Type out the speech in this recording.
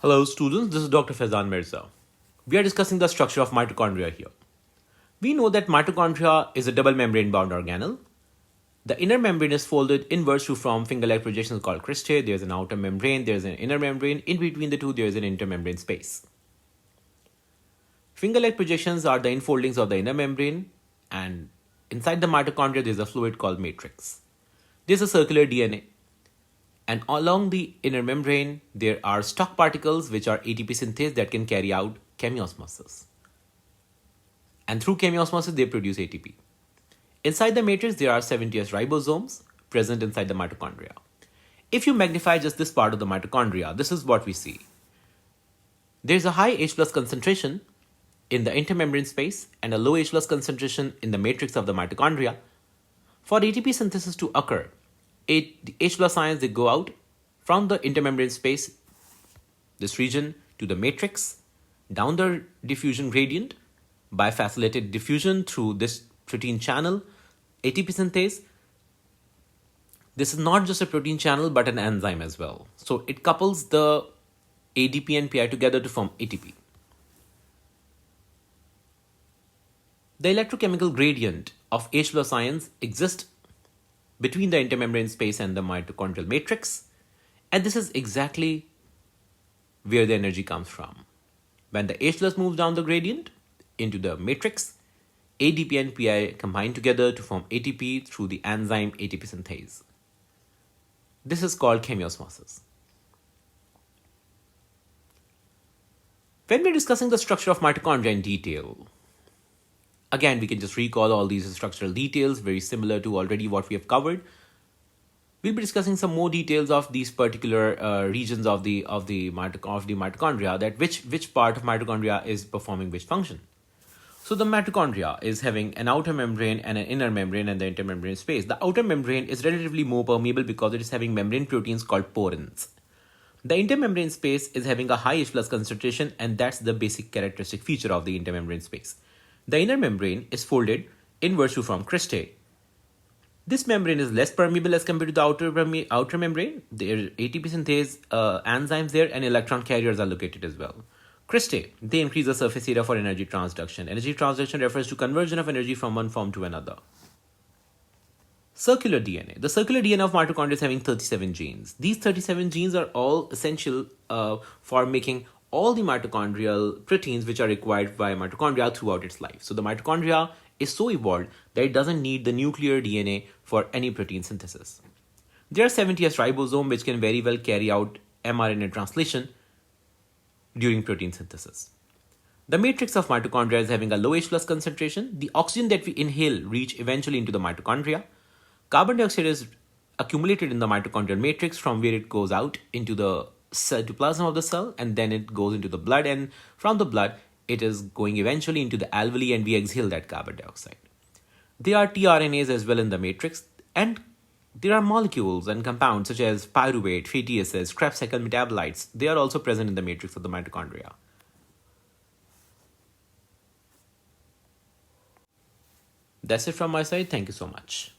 Hello students, this is Dr. Faizan Mirza. We are discussing the structure of mitochondria here. We know that mitochondria is a double membrane bound organelle. The inner membrane is folded inwards to form finger-like projections called cristae. There is an outer membrane, there is an inner membrane. In between the two, there is an intermembrane space. Finger-like projections are the infoldings of the inner membrane, and inside the mitochondria there is a fluid called matrix. There is a circular DNA. And along the inner membrane, there are stock particles which are ATP synthase that can carry out chemiosmosis. And through chemiosmosis, they produce ATP. Inside the matrix, there are 70S ribosomes present inside the mitochondria. If you magnify just this part of the mitochondria, this is what we see. There is a high H plus concentration in the intermembrane space and a low H plus concentration in the matrix of the mitochondria. For ATP synthesis to occur, H plus ions, they go out from the intermembrane space, this region, to the matrix, down the diffusion gradient by facilitated diffusion through this protein channel, ATP synthase. This is not just a protein channel but an enzyme as well. So it couples the ADP and PI together to form ATP. The electrochemical gradient of H plus ions exists between the intermembrane space and the mitochondrial matrix, and this is exactly where the energy comes from. When the H plus moves down the gradient into the matrix, ADP and PI combine together to form ATP through the enzyme ATP synthase. This is called chemiosmosis. When we're discussing the structure of mitochondria in detail, again, we can just recall all these structural details, very similar to already what we have covered. We'll be discussing some more details of these particular regions of the mitochondria, that which part of mitochondria is performing which function. So the mitochondria is having an outer membrane and an inner membrane and the intermembrane space. The outer membrane is relatively more permeable because it is having membrane proteins called porins. The intermembrane space is having a high H plus concentration, and that's the basic characteristic feature of the intermembrane space. The inner membrane is folded inwards to form cristae. This membrane is less permeable as compared to the outer membrane. There are ATP synthase enzymes there, and electron carriers are located as well. Cristae, they increase the surface area for energy transduction. Energy transduction refers to conversion of energy from one form to another. Circular DNA. The circular DNA of mitochondria is having 37 genes. These 37 genes are all essential for making all the mitochondrial proteins which are required by mitochondria throughout its life. So the mitochondria is so evolved that it doesn't need the nuclear DNA for any protein synthesis. There are 70S ribosomes which can very well carry out mRNA translation during protein synthesis. The matrix of mitochondria is having a low H plus concentration. The oxygen that we inhale reach eventually into the mitochondria. Carbon dioxide is accumulated in the mitochondrial matrix, from where it goes out into the cytoplasm of the cell, and then it goes into the blood, and from the blood it is going eventually into the alveoli, and we exhale that carbon dioxide. There are tRNAs as well in the matrix, and there are molecules and compounds such as pyruvate, fatty acids, Krebs cycle metabolites. They are also present in the matrix of the mitochondria. That's it from my side. Thank you so much.